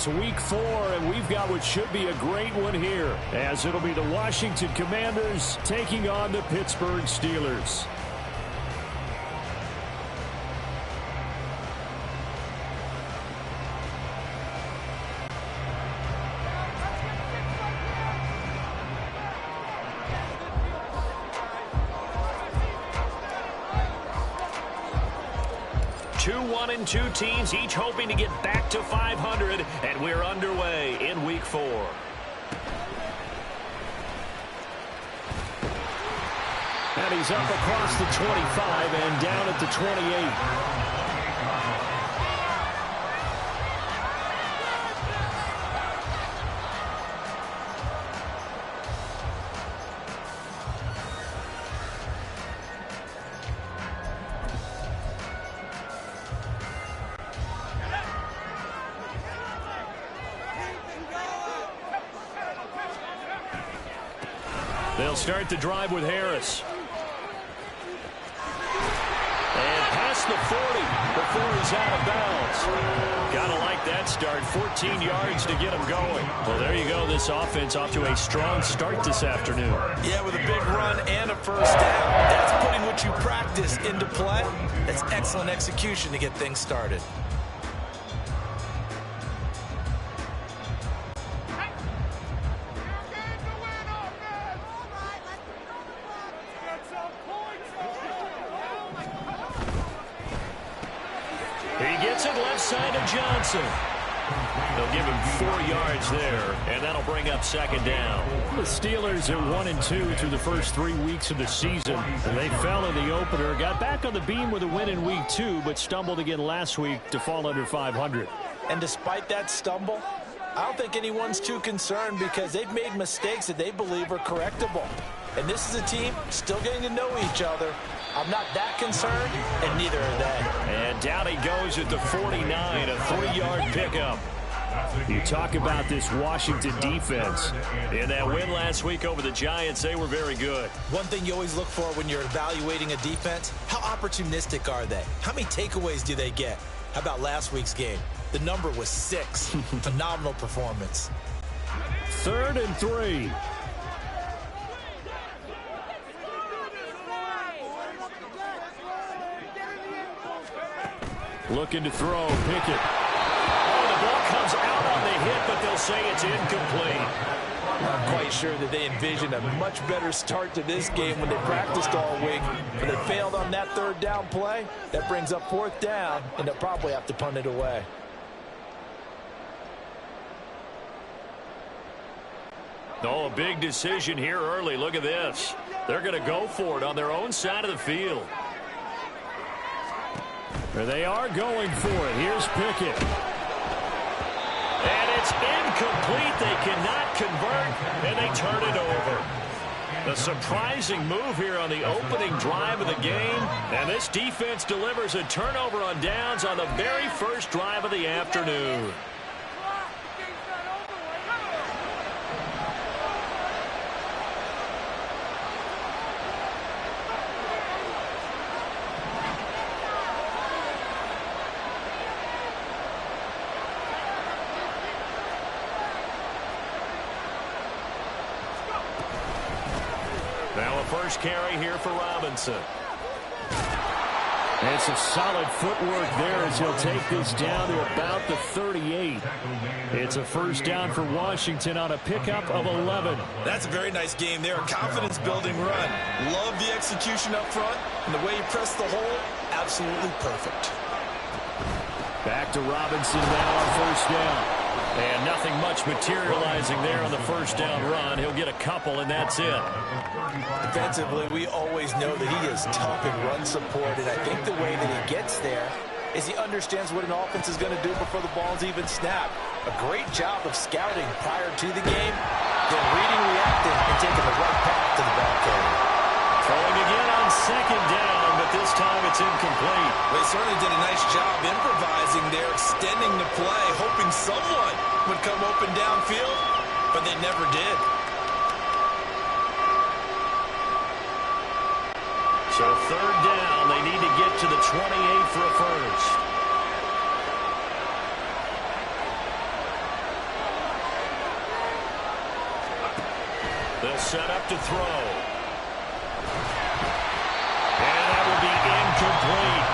It's week 4, and we've got what should be a great one here, as it'll be the Washington Commanders taking on the Pittsburgh Steelers. Two 1-2 teams, each hoping to get back to 500, and we're underway in week 4. And he's up across the 25 and down at the 28. They'll start the drive with Harris. And past the 40 before he's out of bounds. Gotta like that start. 14 yards to get him going. Well, there you go. This offense off to a strong start this afternoon. Yeah, with a big run and a first down. That's putting what you practice into play. That's excellent execution to get things started. He gets it left side of Johnson. They'll give him 4 yards there, and that'll bring up second down. The Steelers are 1-2 through the first 3 weeks of the season. And they fell in the opener, got back on the beam with a win in week 2, but stumbled again last week to fall under 500. And despite that stumble, I don't think anyone's too concerned because they've made mistakes that they believe are correctable. And this is a team still getting to know each other. I'm not that concerned, and neither are they. And down he goes at the 49, a 3-yard pickup. You talk about this Washington defense. In that win last week over the Giants, they were very good. One thing you always look for when you're evaluating a defense, how opportunistic are they? How many takeaways do they get? How about last week's game? The number was 6. Phenomenal performance. 3rd and 3. Looking to throw, Pickett. Oh, the ball comes out on the hit, but they'll say it's incomplete. I'm quite sure that they envisioned a much better start to this game when they practiced all week. But they failed on that 3rd down play. That brings up 4th down, and they'll probably have to punt it away. Oh, a big decision here early. Look at this. They're going to go for it on their own side of the field. There they are going for it. Here's Pickett. And it's incomplete. They cannot convert, and they turn it over. A surprising move here on the opening drive of the game. And this defense delivers a turnover on downs on the very first drive of the afternoon. Now a first carry here for Robinson. And some solid footwork there as he'll take this down to about the 38. It's a first down for Washington on a pickup of 11. That's a very nice game there. A confidence-building run. Love the execution up front. And the way you press the hole, absolutely perfect. Back to Robinson now on first down. And nothing much materializing there on the first down run. He'll get a couple, and that's it. Defensively, we always know that he is tough in run support, and I think the way that he gets there is he understands what an offense is going to do before the ball's even snapped. A great job of scouting prior to the game, then reading, reacting, and taking the right path to the ball carrier. Throwing again on second down, but this time it's incomplete. They certainly did a nice job improvising there, extending the play, hoping someone would come open downfield, but they never did. So 3rd down, they need to get to the 28 for a first. They'll set up to throw. And that will be incomplete.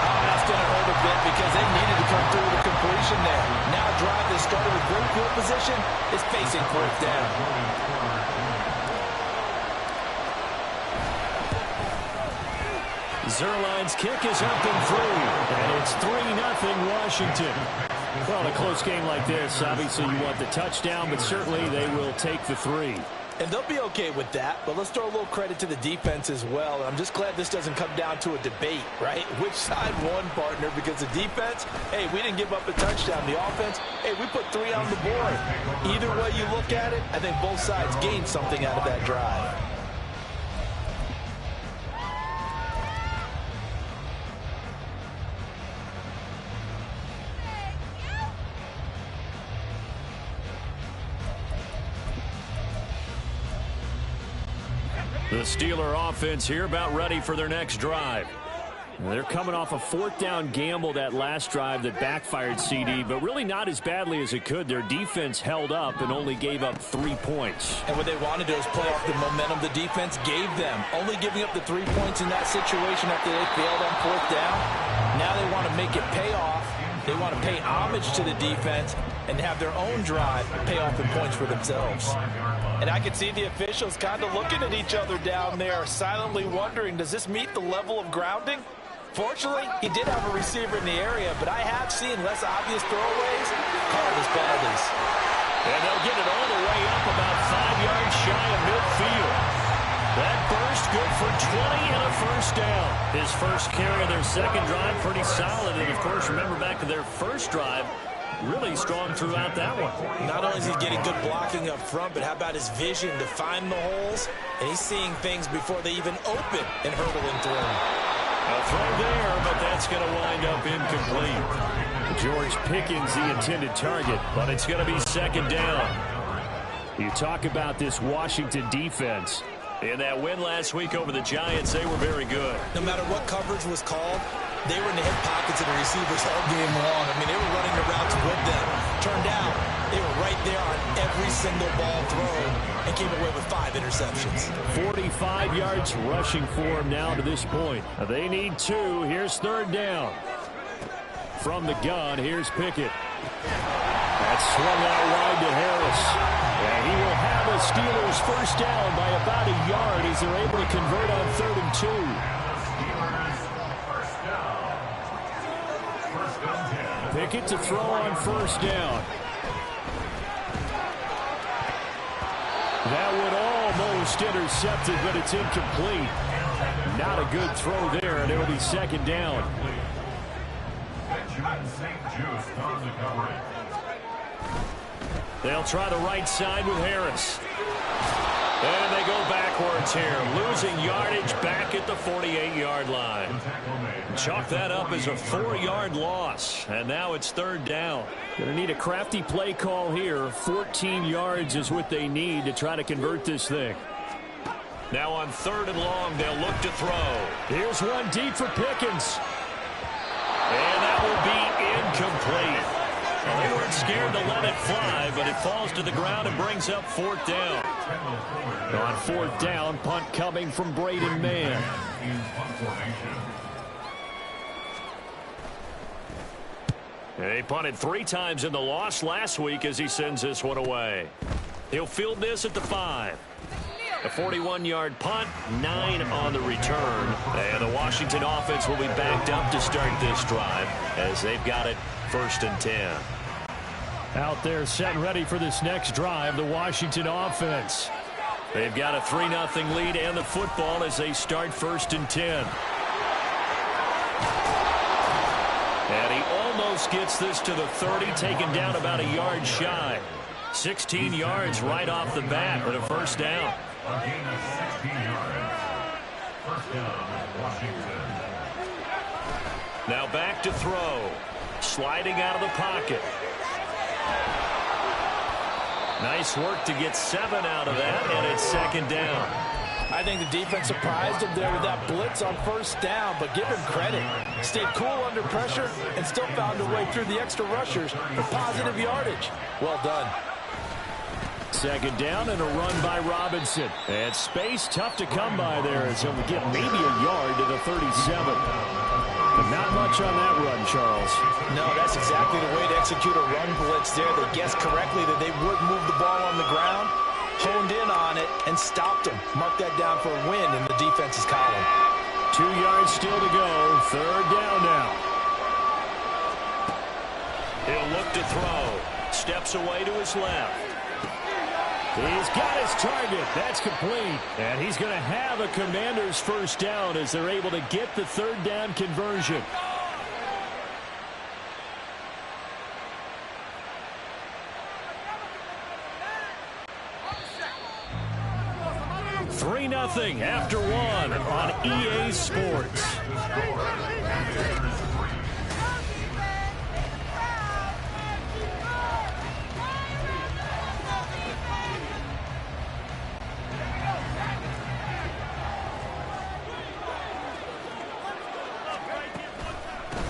Oh, that's going to hurt a bit because they needed to come through with a completion there. Now a drive that started with great field position is facing fourth down. Zerline's kick is up and through, and it's 3-0 Washington. Well, in a close game like this, obviously you want the touchdown, but certainly they will take the 3. And they'll be okay with that, but let's throw a little credit to the defense as well. I'm just glad this doesn't come down to a debate, right? Which side won, partner? Because the defense, hey, we didn't give up a touchdown. The offense, hey, we put 3 on the board. Either way you look at it, I think both sides gained something out of that drive. The Steeler offense here about ready for their next drive. They're coming off a 4th down gamble that last drive that backfired, CD, but really not as badly as it could. Their defense held up and only gave up 3 points. And what they wanted to do is play off the momentum the defense gave them. Only giving up the 3 points in that situation after they failed on 4th down. Now they want to make it pay off. They want to pay homage to the defense and have their own drive pay off in points for themselves. And I can see the officials kind of looking at each other down there, silently wondering, does this meet the level of grounding? Fortunately, he did have a receiver in the area, but I have seen less obvious throwaways called as penalties. And they'll get it all the way up about 5 yards shy of midfield. That burst good for 20 and a first down. His first carry of their second drive, pretty solid. And, of course, remember back to their first drive, really strong throughout that one. Not only is he getting good blocking up front, but how about his vision to find the holes? And he's seeing things before they even open and hurdling through them. A throw there, but that's going to wind up incomplete. George Pickens, the intended target, but it's going to be second down. You talk about this Washington defense. In that win last week over the Giants, they were very good. No matter what coverage was called, they were in the hip pockets of the receivers all game long. I mean, they were running the routes with them. Turned out, they were right there on every single ball thrown and came away with 5 interceptions. 45 yards rushing for them now to this point. They need 2. Here's third down. From the gun, here's Pickett. That's swung out wide to Harris. And he will have the Steelers first down by about a yard as they're able to convert on 3rd and 2. Pickett to throw on first down. That would almost intercepted, but it's incomplete. Not a good throw there, and it'll be second down. They'll try the right side with Harris. And they go backwards here, losing yardage back at the 48-yard line. Chalk that up as a 4-yard loss, and now it's third down. Going to need a crafty play call here. 14 yards is what they need to try to convert this thing. Now on 3rd and long, they'll look to throw. Here's one deep for Pickens. And that will be incomplete. Well, they weren't scared to let it fly, but it falls to the ground and brings up 4th down. On 4th down, punt coming from Braden Mann. He punted 3 times in the loss last week as he sends this one away. He'll field this at the 5. A 41-yard punt, 9 on the return. And the Washington offense will be backed up to start this drive as they've got it 1st and 10. Out there set and ready for this next drive, the Washington offense. They've got a 3-0 lead and the football as they start 1st and 10. And he almost gets this to the 30, taken down about a yard shy. 16 yards right off the bat for the first down. Now back to throw. Sliding out of the pocket. Nice work to get 7 out of that, and it's second down. I think the defense surprised him there with that blitz on first down, but give him credit. Stayed cool under pressure and still found a way through the extra rushers for positive yardage. Well done. Second down and a run by Robinson. And space tough to come by there as he'll get maybe a yard to the 37. But not much on that run, Charles. No, that's exactly the way to execute a run blitz there. They guessed correctly that they would move the ball on the ground, honed in on it, and stopped them. Mark that down for a win in the defense's column. 2 yards still to go. Third down now. He'll look to throw. Steps away to his left. He's got his target. That's complete. And he's going to have a Commander's first down as they're able to get the third down conversion. Three 0 after one on EA Sports.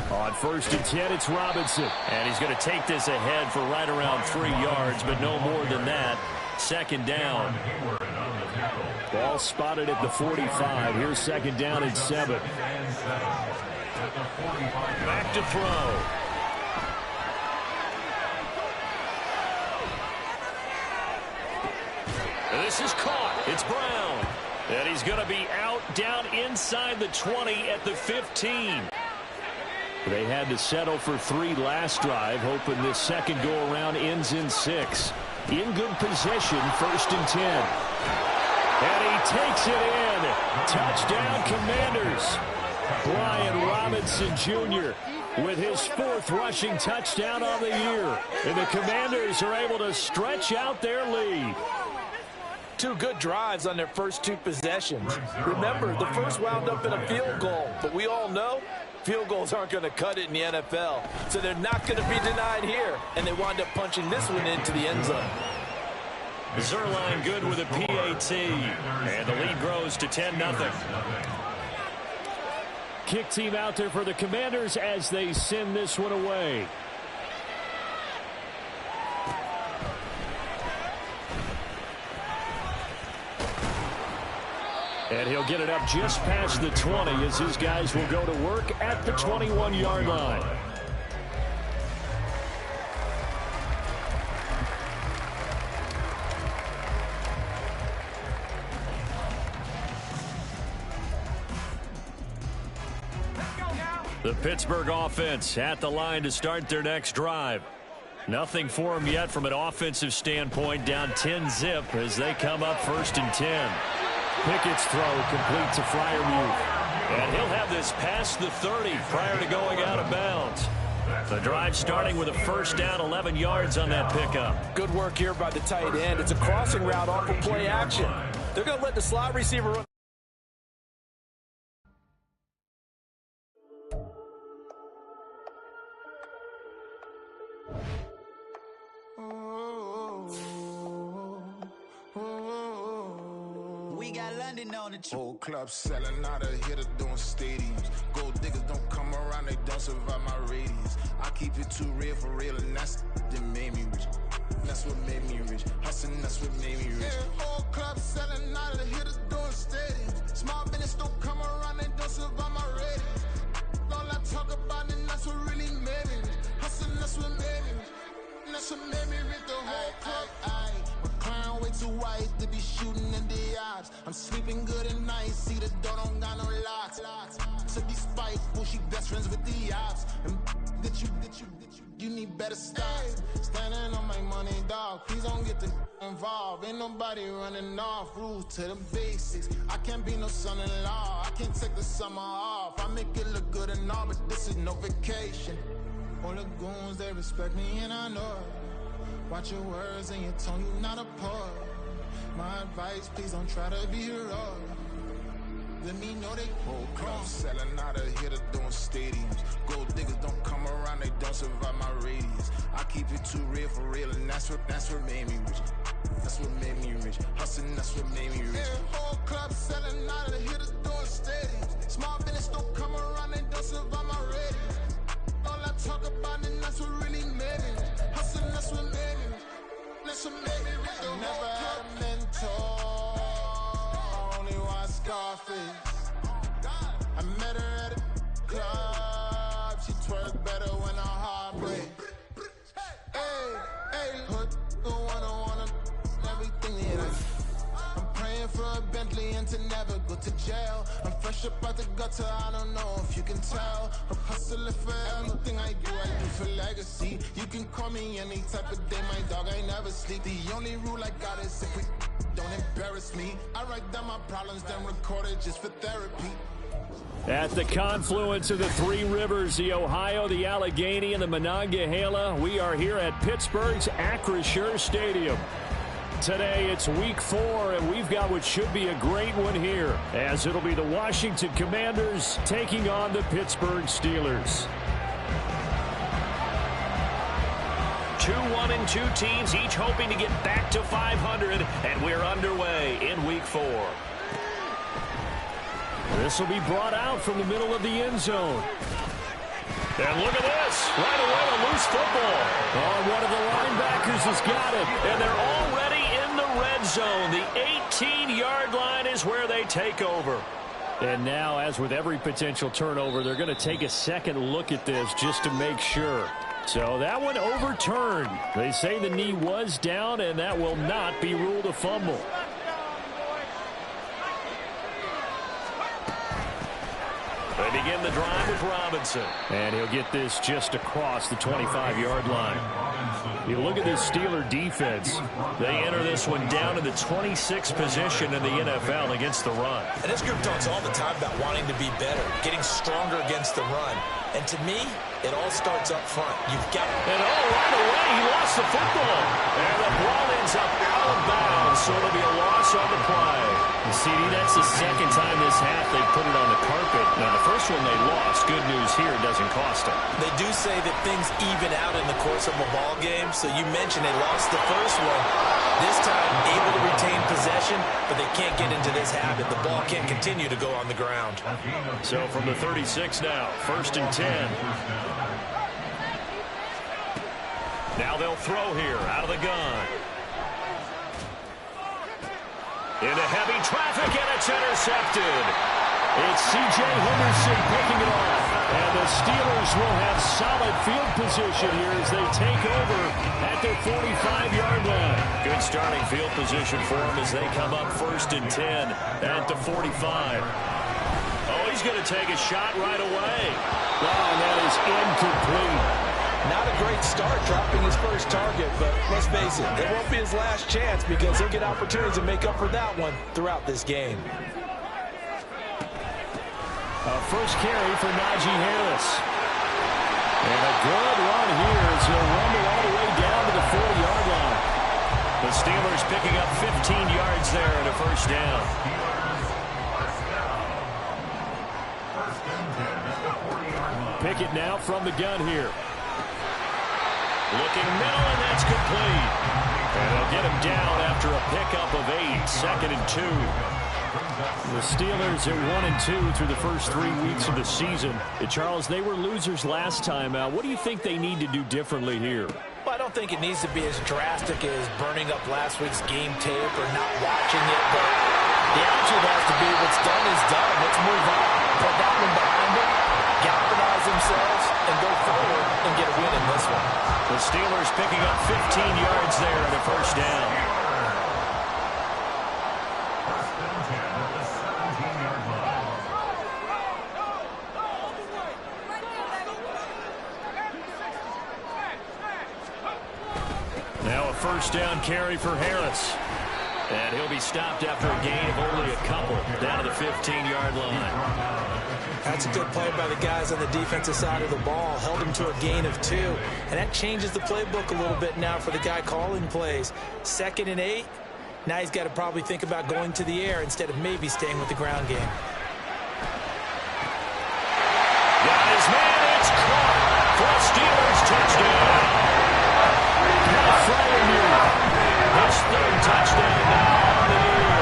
On 1st and 10, it's Robinson. And he's going to take this ahead for right around 3 yards, but no more than that. Second down. Ball spotted at the 45. Here's second down and 7. Back to throw. This is caught. It's Brown. And he's going to be out down inside the 20 at the 15. They had to settle for 3 last drive, hoping this second go-around ends in 6. In good position, 1st and 10. And he takes it in. Touchdown, Commanders. Brian Robinson Jr. with his 4th rushing touchdown on the year. And the Commanders are able to stretch out their lead. 2 good drives on their first 2 possessions. Remember, the first wound up in a field goal, but we all know field goals aren't going to cut it in the NFL, so they're not going to be denied here, and they wind up punching this one into the end zone. Zerline good with a PAT, and the lead grows to 10-0. Kick team out there for the Commanders as they send this one away. And he'll get it up just past the 20 as his guys will go to work at the 21-yard line. The Pittsburgh offense at the line to start their next drive. Nothing for them yet from an offensive standpoint, down 10-zip as they come up 1st and 10. Pickett's throw complete to Freiermuth. And he'll have this past the 30 prior to going out of bounds. The drive starting with a first down, 11 yards on that pickup. Good work here by the tight end. It's a crossing route off of play action. They're going to let the slot receiver run. We got London on the whole club selling out of hitter doing stadiums. Gold diggers don't come around, they don't survive my radius. I keep it too real for real, and that's that made me rich. That's what made me rich. Hustling, that's what made me rich. Yeah, whole club selling out of hitters doing stadiums. Small business don't come around, they don't survive my radius. All I talk about, and that's what really made me rich. Hustling, that's what made me rich. That's what made me rich. The whole club. Clown way too white to be shooting in the odds. I'm sleeping good at night, see the door don't got no locks. To be spiteful, she best friends with the ops. And you need better stop. Standing on my money, dog. Please don't get the involved. Ain't nobody running off. Rules to the basics. I can't be no son-in-law. I can't take the summer off. I make it look good and all, but this is no vacation. All the goons, they respect me and I know it. Watch your words and your tone, you not a poet. My advice, please don't try to be heroic. Let me know they whole club selling out of hitter doing stadiums. Gold diggers don't come around, they don't survive my radius. I keep it too real for real, and that's what made me rich. That's what made me rich. Hustling, that's what made me rich. Yeah, whole club selling out of hitters doing stadiums. Small business don't come around, they don't survive my radius. All I talk about, and that's what really made me rich. Hustling, that's what made me rich. That's what made me rich. Never for a Bentley and to never go to jail. I'm fresh up out the gutter, I don't know if you can tell. I'm hustling for everything I do for legacy. You can call me any type of day, my dog, I never sleep. The only rule I got is if we don't embarrass me. I write down my problems, then record it just for therapy. At the confluence of the three rivers, the Ohio, the Allegheny, and the Monongahela, we are here at Pittsburgh's Acrisure Stadium. Today, it's week 4, and we've got what should be a great one here, as it'll be the Washington Commanders taking on the Pittsburgh Steelers. 2 1-2 teams, each hoping to get back to 500, and we're underway in week 4. This will be brought out from the middle of the end zone. And look at this. Right away, a loose football. Oh, one of the linebackers has got it. And they're already in the red zone. The 18-yard line is where they take over. And now, as with every potential turnover, they're going to take a second look at this just to make sure. So that one overturned. They say the knee was down, and that will not be ruled a fumble. They begin the drive with Robinson. And he'll get this just across the 25-yard line. You look at this Steeler defense. They enter this one down in the 26th position in the NFL against the run. And this group talks all the time about wanting to be better, getting stronger against the run. And to me, it all starts up front. You've got... And right away, he lost the football. And the ball ends up out of bounds, so it'll be a loss on the play. CD, that's the second time this half they put it on the carpet. Now, the first one they lost. Good news here, it doesn't cost them. They do say that things even out in the course of a ball game. So you mentioned they lost the first one. This time, able to retain possession, but they can't get into this habit. The ball can't continue to go on the ground. So from the 36 now, 1st and 10. Now they'll throw here out of the gun. Into heavy traffic, and it's intercepted. It's C.J. Henderson picking it off. And the Steelers will have solid field position here as they take over at their 45-yard line. Good starting field position for them as they come up 1st and 10 at the 45. Oh, he's going to take a shot right away. Oh, and that is incomplete. Not a great start dropping his first target, but let's face it, it won't be his last chance because he'll get opportunities to make up for that one throughout this game. First carry for Najee Harris. And a good run here as he'll rumble all the way down to the 40-yard line. The Steelers picking up 15 yards there and a first down. Pickett now from the gun here. Looking middle, and that's complete. And they'll get him down after a pickup of 8, 2nd and 2. The Steelers are 1-2 through the first 3 weeks of the season. Charles, they were losers last time out. What do you think they need to do differently here? Well, I don't think it needs to be as drastic as burning up last week's game tape or not watching it, but the attitude has to be what's done is done. Let's move on. Put that one behind them, galvanize themselves, and go forward and get a win in this one. The Steelers picking up 15 yards there and a first down. Now a first down carry for Harris. And he'll be stopped after a gain of only a couple down to the 15-yard line. That's a good play by the guys on the defensive side of the ball. Held him to a gain of 2. And that changes the playbook a little bit now for the guy calling plays. 2nd and 8. Now he's got to probably think about going to the air instead of maybe staying with the ground game. Got his man. It's caught for a Steelers touchdown. His 3rd touchdown now on the year.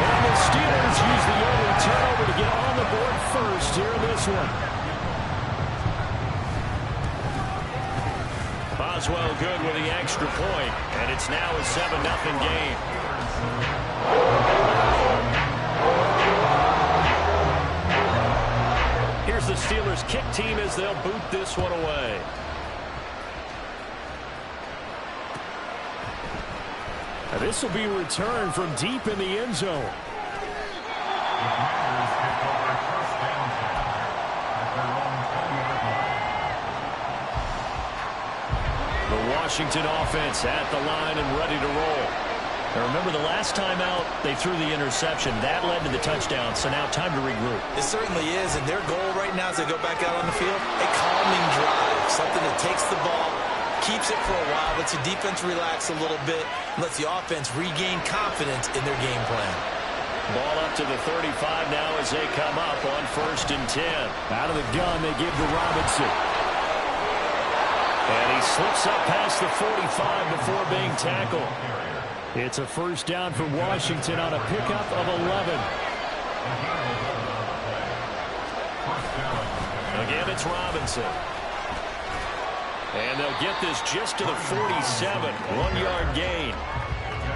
And the Steelers use the early turnover to get on the board first here in this one. Boswell good with the extra point, and it's now a 7-0 game. Here's the Steelers kick team as they'll boot this one away. Now this will be returned from deep in the end zone. Washington offense at the line and ready to roll. Now remember, the last time out, they threw the interception. That led to the touchdown, so now time to regroup. It certainly is, and their goal right now as they go back out on the field, a calming drive, something that takes the ball, keeps it for a while, lets the defense relax a little bit, lets the offense regain confidence in their game plan. Ball up to the 35 now as they come up on 1st and 10. Out of the gun, they give to Robinson. And he slips up past the 45 before being tackled. It's a 1st down for Washington on a pickup of 11. Again, it's Robinson. And they'll get this just to the 47. 1-yard gain.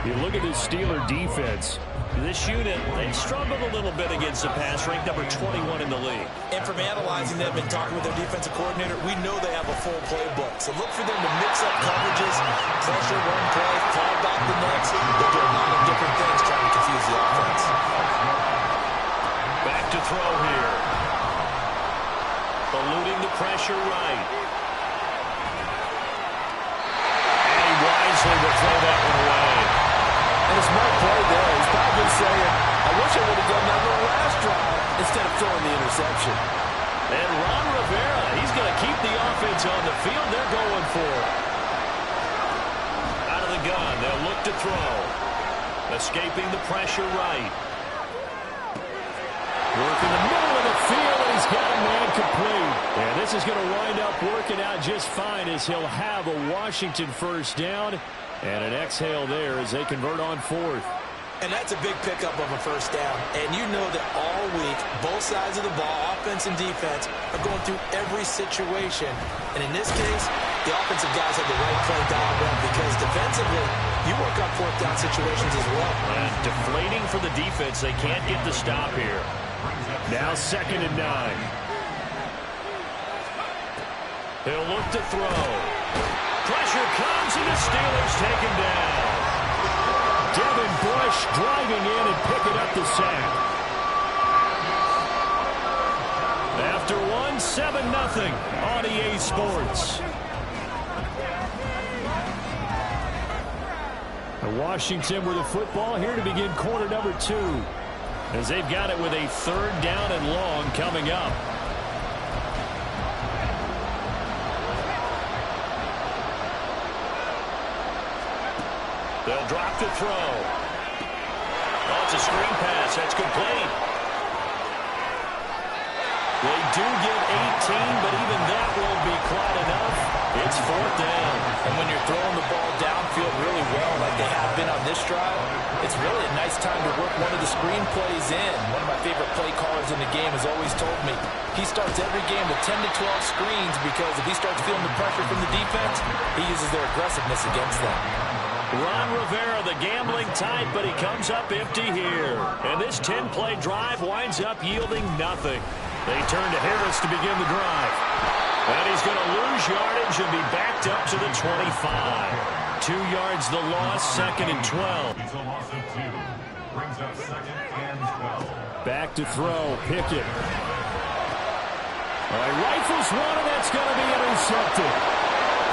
You look at this Steeler defense. This unit, they struggled a little bit against the pass, ranked number 21 in the league. And from analyzing them and talking with their defensive coordinator, we know they have a full playbook. So look for them to mix up coverages, pressure one play, fall back the next. They'll do a lot of different things trying to confuse the offense. Back to throw here. Eluding the pressure right. And he wisely will throw that one away. And a smart play there. He's probably saying, I wish I would have done that on the last drive instead of throwing the interception. And Ron Rivera, he's going to keep the offense on the field. They're going for it. Out of the gun, they'll look to throw. Escaping the pressure right. Working the middle of the field, and he's got a man complete. And this is going to wind up working out just fine as he'll have a Washington 1st down. And an exhale there as they convert on 4th. And that's a big pickup of a 1st down. And you know that all week, both sides of the ball, offense and defense, are going through every situation. And in this case, the offensive guys have the right play dialed up because defensively, you work on 4th down situations as well. And deflating for the defense. They can't get the stop here. Now 2nd and 9. He'll look to throw. Pressure comes, and the Steelers take him down. Devin Bush driving in and picking up the sack. After one, 7-0 on EA Sports. Washington with the football here to begin quarter number 2. As they've got it with a 3rd down and long coming up. They'll drop to throw. Oh, it's a screen pass. That's complete. They do get 18, but even that won't be quite enough. It's 4th down. And when you're throwing the ball downfield really well like they have been on this drive, it's really a nice time to work one of the screen plays in. One of my favorite play callers in the game has always told me he starts every game with 10 to 12 screens because if he starts feeling the pressure from the defense, he uses their aggressiveness against them. Ron Rivera, the gambling type, but he comes up empty here. And this 10-play drive winds up yielding nothing. They turn to Harris to begin the drive. And he's going to lose yardage and be backed up to the 25. 2 yards the loss, 2nd and 12. Back to throw, Pickett. All right, rifles one, and that's going to be intercepted.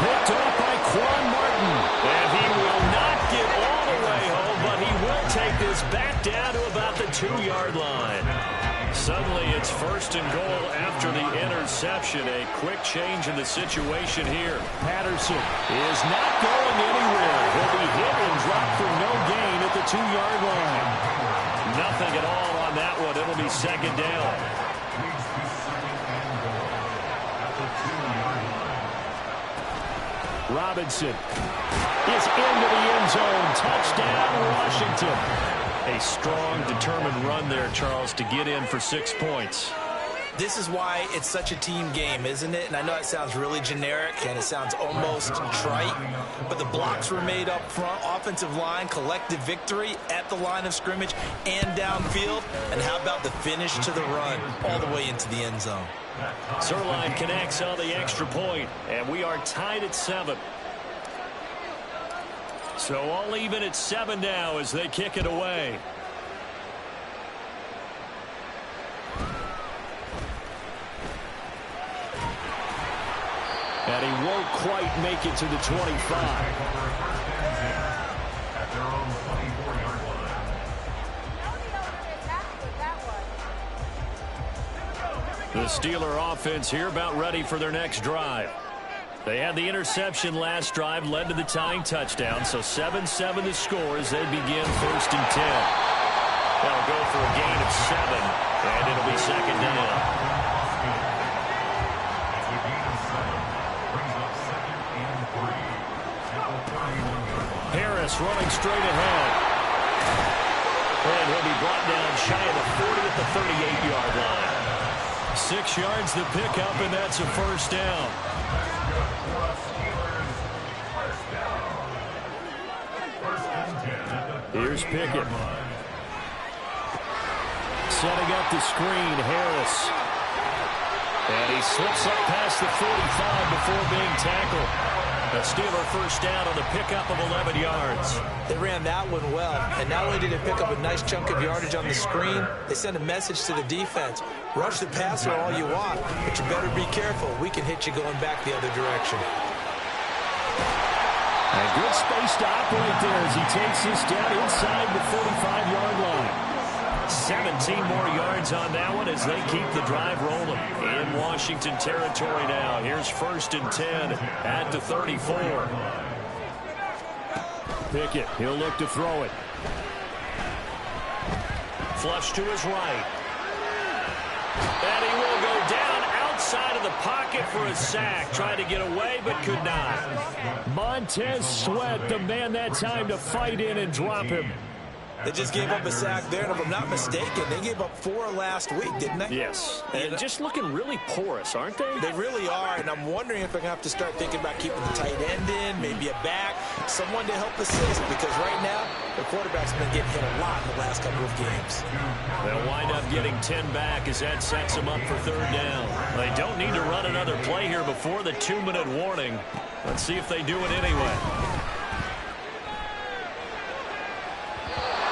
Picked off by Quan Martin. And he will not get all the way home, but he will take this back down to about the 2-yard line. Suddenly it's 1st and goal after the interception. A quick change in the situation here. Patterson is not going anywhere. He'll be hit and dropped for no gain at the 2-yard line. Nothing at all on that one. It'll be 2nd down. Robinson is into the end zone. Touchdown, Washington. A strong, determined run there, Charles, to get in for 6 points. This is why it's such a team game, isn't it? And I know it sounds really generic and it sounds almost trite, but the blocks were made up front, offensive line, collective victory at the line of scrimmage and downfield. And how about the finish to the run all the way into the end zone? Zerline connects on the extra point, and we are tied at 7. So all even at 7 now as they kick it away. And he won't quite make it to the 25. The Steeler offense here about ready for their next drive. They had the interception last drive, led to the tying touchdown, so 7-7 the score as they begin 1st and 10. They'll go for a gain of 7, and it'll be 2nd down. Harris running straight ahead. And he'll be brought down shy of the 40 at the 38-yard line. 6 yards the pickup, and that's a 1st down. Here's Pickett. Setting up the screen, Harris. And he slips up past the 45 before being tackled. A Steeler 1st down on the pickup of 11 yards. They ran that one well, and not only did it pick up a nice chunk of yardage on the screen, they sent a message to the defense. Rush the passer all you want, but you better be careful. We can hit you going back the other direction. A good space to operate there as he takes this down inside the 45-yard line. 17 more yards on that one as they keep the drive rolling. In Washington territory now. Here's 1st and 10 at the 34. Pickett, he'll look to throw it. Flush to his right. And he will go down outside of the pocket for a sack. Tried to get away, but could not. Montez Sweat, the man that time to fight in and drop him. They just gave up a sack there, and if I'm not mistaken, they gave up 4 last week, didn't they? Yes. And just looking really porous, aren't they? They really are, and I'm wondering if they're going to have to start thinking about keeping the tight end in, maybe a back, someone to help assist, because right now, the quarterback's been getting hit a lot in the last couple of games. They'll wind up getting 10 back as that sets them up for 3rd down. They don't need to run another play here before the 2-minute warning. Let's see if they do it anyway.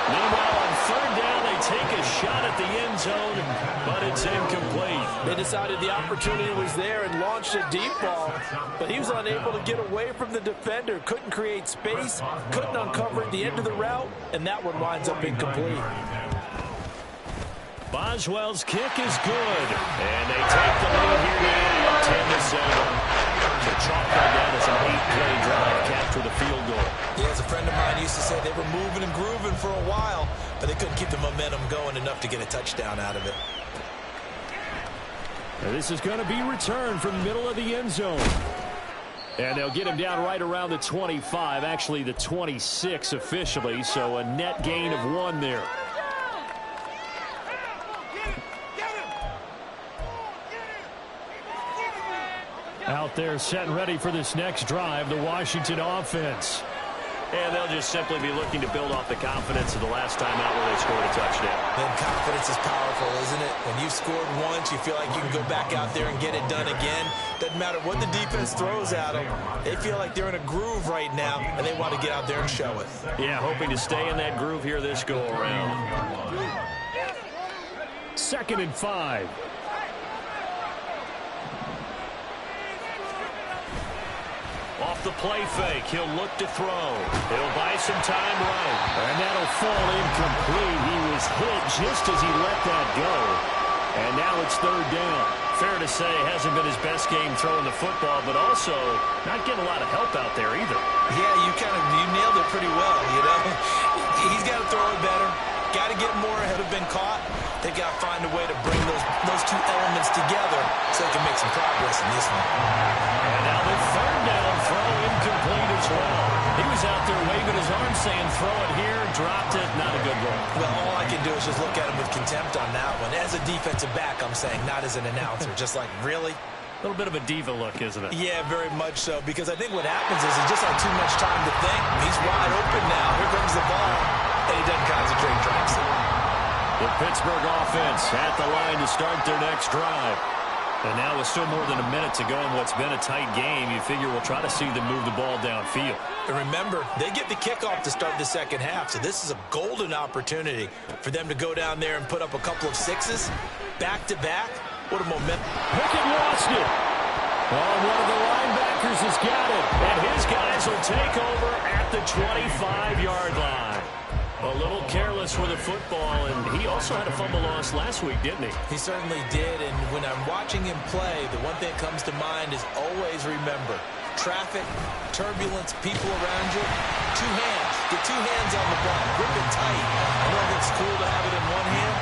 Meanwhile, on 3rd down, they take a shot at the end zone, but it's incomplete. They decided the opportunity was there and launched a deep ball, but he was unable to get away from the defender. Couldn't create space, couldn't uncover at the end of the route, and that one winds up incomplete. Boswell's kick is good, and they take the lead here now, 10-7. So chalk that down as an 8-play drive, capture the field goal. Yeah, as a friend of mine used to say, they were moving and grooving for a while, but they couldn't keep the momentum going enough to get a touchdown out of it. And this is going to be returned from the middle of the end zone. And they'll get him down right around the 25, actually the 26 officially, so a net gain of 1 there. Out there set and ready for this next drive, the Washington offense. And they'll just simply be looking to build off the confidence of the last time out where they scored a touchdown. And confidence is powerful, isn't it? When you've scored once, you feel like you can go back out there and get it done again. Doesn't matter what the defense throws at them. They feel like they're in a groove right now, and they want to get out there and show it. Yeah, hoping to stay in that groove here this go-around. 2nd and 5. Off the play fake, he'll look to throw. He'll buy some time right. And that'll fall incomplete. He was hit just as he let that go. And now it's 3rd down. Fair to say, hasn't been his best game throwing the football, but also not getting a lot of help out there either. Yeah, you nailed it pretty well, you know. He's got to throw it better. Got to get more ahead of being caught. They got to find a way to bring those 2 elements together so they can make some progress in this one. And now the 3rd down throw incomplete as well. He was out there waving his arm saying throw it here, dropped it, not a good one. Well, all I can do is just look at him with contempt on that one. As a defensive back, I'm saying, not as an announcer. Just like, really? A little bit of a diva look, isn't it? Yeah, very much so. Because I think what happens is he just had too much time to think. He's wide open now. Here comes the ball. And he doesn't concentrate, drops it. The Pittsburgh offense at the line to start their next drive. And now with still more than a minute to go in what's been a tight game, you figure we'll try to see them move the ball downfield. And remember, they get the kickoff to start the second half, so this is a golden opportunity for them to go down there and put up a couple of 6s, back-to-back. What a momentum. Pickett lost it. On one of the linebackers. Akers has got it, and his guys will take over at the 25-yard line. A little careless with the football, and he also had a fumble loss last week, didn't he? He certainly did, and when I'm watching him play, the one thing that comes to mind is always remember, traffic, turbulence, people around you, two hands. Get two hands on the ball, grip it tight. I know it's cool to have it in one hand.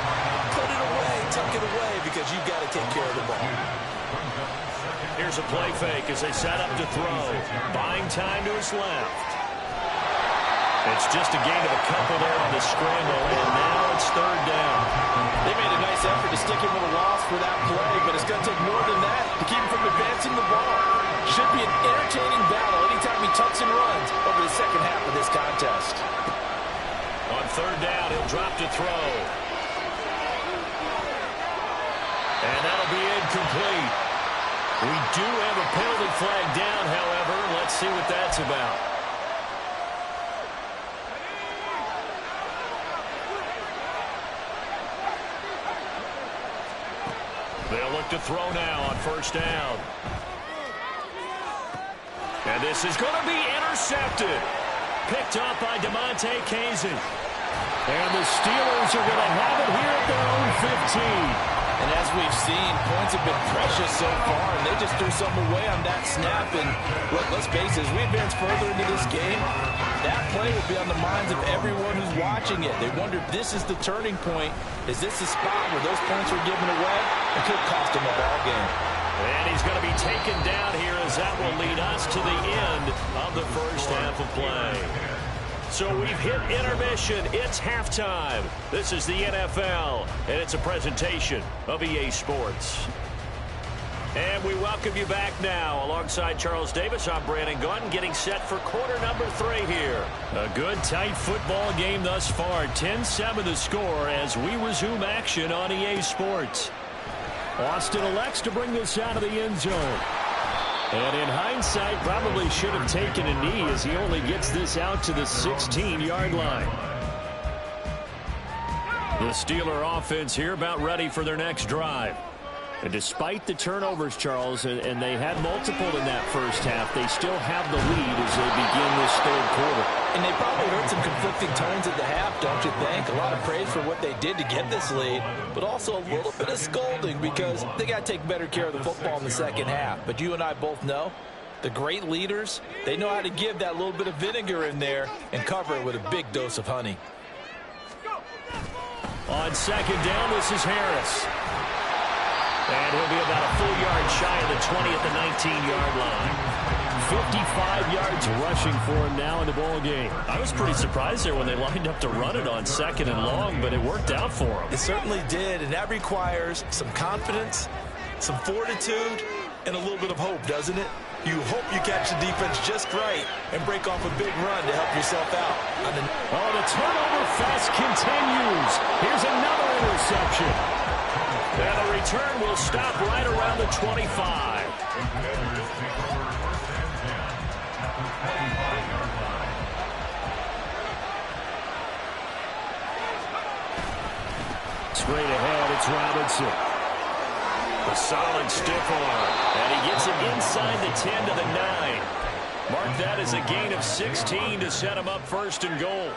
Put it away, tuck it away, because you've got to take care of the ball. Here's a play fake as they set up to throw. Buying time to his left. It's just a gain of a couple there on the scramble, and now it's third down. They made a nice effort to stick him with a loss for that play, but it's going to take more than that to keep him from advancing the ball. Should be an entertaining battle anytime he tucks and runs over the second half of this contest. On third down, he'll drop to throw. And that'll be incomplete. We do have a penalty flag down, however. Let's see what that's about. They'll look to throw now on first down. And this is going to be intercepted. Picked up by DeMonte Casey. And the Steelers are going to have it here at their own 15. And as we've seen, points have been precious so far, and they just threw something away on that snap. And look, let's face it, as we advance further into this game, that play will be on the minds of everyone who's watching it. They wonder if this is the turning point. Is this the spot where those points were given away? It could cost them a ball game. And he's going to be taken down here as that will lead us to the end of the first half of play. So we've hit intermission. It's halftime. This is the NFL, and it's a presentation of EA Sports. And we welcome you back now. Alongside Charles Davis, I'm Brandon Gaudin, getting set for quarter number 3 here. A good, tight football game thus far. 10-7 the score as we resume action on EA Sports. Austin elects to bring this out of the end zone. And in hindsight, probably should have taken a knee as he only gets this out to the 16-yard line. The Steeler offense here about ready for their next drive. And despite the turnovers, Charles, and they had multiple in that first half, they still have the lead as they begin this third quarter. And they probably heard some conflicting tones at the half, don't you think? A lot of praise for what they did to get this lead, but also a little bit of scolding because they got to take better care of the football in the second half. But you and I both know the great leaders, they know how to give that little bit of vinegar in there and cover it with a big dose of honey. On second down, this is Harris. And he'll be about a full yard shy of the 20 at the 19-yard line. 55 yards rushing for him now in the ball game. I was pretty surprised there when they lined up to run it on second and long, but it worked out for him. It certainly did, and that requires some confidence, some fortitude, and a little bit of hope, doesn't it? You hope you catch the defense just right and break off a big run to help yourself out. Oh, the turnover fest continues. Here's another interception. And the return will stop right around the 25. Straight ahead, it's Robinson. A solid stiff arm. And he gets it inside the 10 to the 9. Mark that as a gain of 16 to set him up first and goal.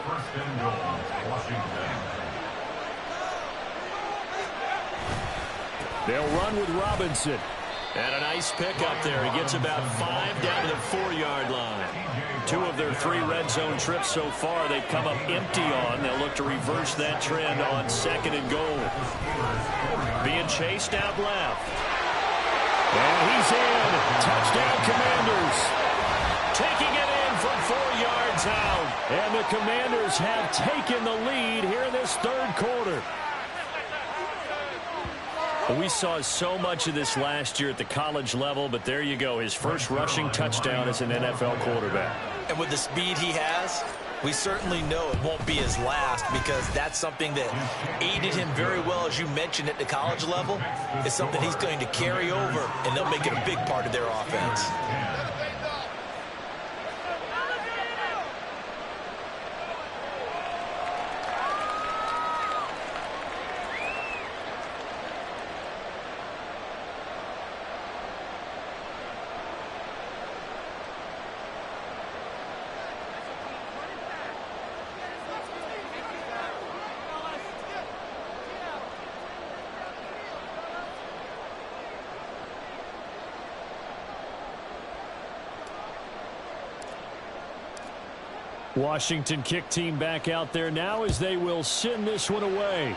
They'll run with Robinson. And a nice pickup there. He gets about 5 down to the 4-yard line. 2 of their 3 red zone trips so far they've come up empty on. They'll look to reverse that trend on second and goal. Being chased out left. And he's in. Touchdown, Commanders. Taking it in from 4 yards out. And the Commanders have taken the lead here in this third quarter. We saw so much of this last year at the college level, but there you go. His first rushing touchdown as an NFL quarterback. And with the speed he has, we certainly know it won't be his last because that's something that aided him very well, as you mentioned, at the college level. It's something he's going to carry over, and they'll make it a big part of their offense. Washington kick team back out there now as they will send this one away.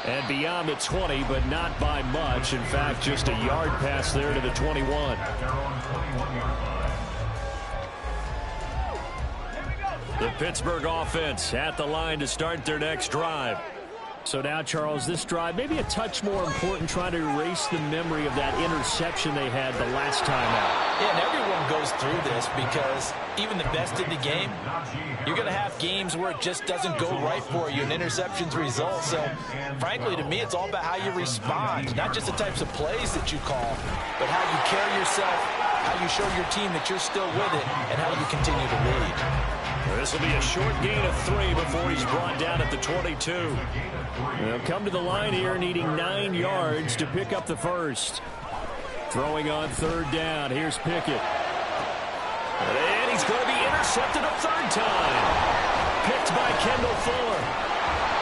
And beyond the 20, but not by much. In fact, just a yard pass there to the 21. The Pittsburgh offense at the line to start their next drive. So now, Charles, this drive maybe a touch more important, trying to erase the memory of that interception they had the last time out. Yeah, and everyone goes through this because even the best in the game, you're going to have games where it just doesn't go right for you and interceptions result. So, frankly, to me, it's all about how you respond, not just the types of plays that you call, but how you carry yourself, how you show your team that you're still with it, and how you continue to lead. This will be a short gain of 3 before he's brought down at the 22. They'll come to the line here needing 9 yards to pick up the first. Throwing on 3rd down. Here's Pickett. And he's going to be intercepted a 3rd time. Picked by Kendall Fuller.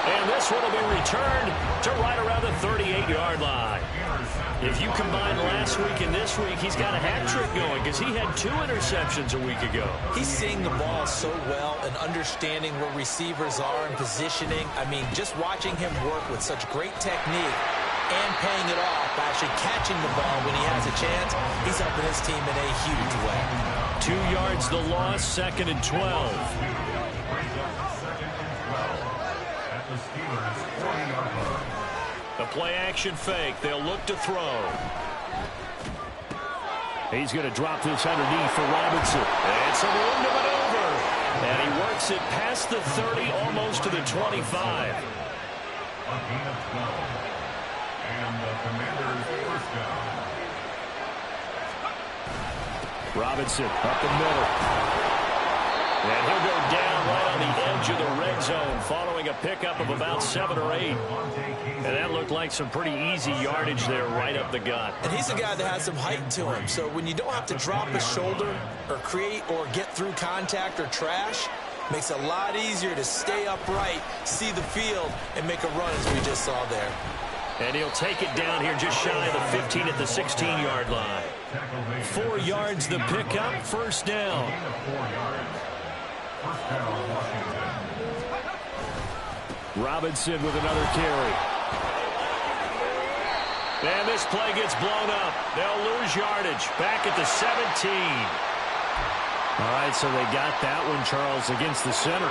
And this one will be returned to right around the 38-yard line. If you combine last week and this week, he's got a hat trick going because he had 2 interceptions a week ago. He's seeing the ball so well and understanding where receivers are and positioning. I mean, just watching him work with such great technique and paying it off by actually catching the ball when he has a chance, he's helping his team in a huge way. 2 yards the loss, 2nd and 12. The play-action fake. They'll look to throw. He's going to drop this underneath for Robinson. And some room to maneuver. And he works it past the 30, almost to the 25. Robinson up the middle. And he'll go down right on the edge of the red zone following a pickup of about 7 or 8. And that looked like some pretty easy yardage there right up the gut. And he's a guy that has some height to him. So when you don't have to drop his shoulder or create or get through contact or trash, makes it a lot easier to stay upright, see the field, and make a run as we just saw there. And he'll take it down here just shy of the 15 at the 16-yard line. 4 yards the pickup, 1st down. Robinson with another carry. And this play gets blown up. They'll lose yardage. Back at the 17. All right, so they got that one, Charles, against the center.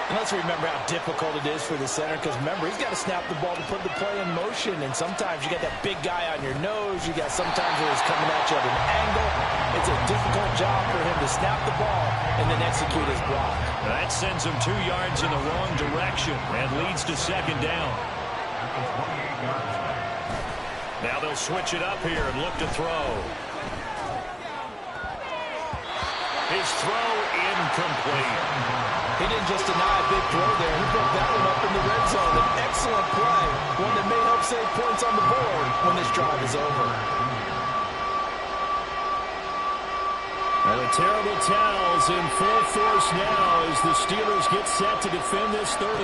And let's remember how difficult it is for the center, because remember, he's got to snap the ball to put the play in motion, and sometimes you got that big guy on your nose. You got sometimes where he's coming at you at an angle. It's a difficult job for him to snap the ball and then execute his block. That sends him 2 yards in the wrong direction and leads to 2nd down. Now they'll switch it up here and look to throw. His throw incomplete. He didn't just deny a big throw there. He broke that one up in the red zone. An excellent play. One that may help save points on the board when this drive is over. Well, the terrible towels in full force now as the Steelers get set to defend this 3rd.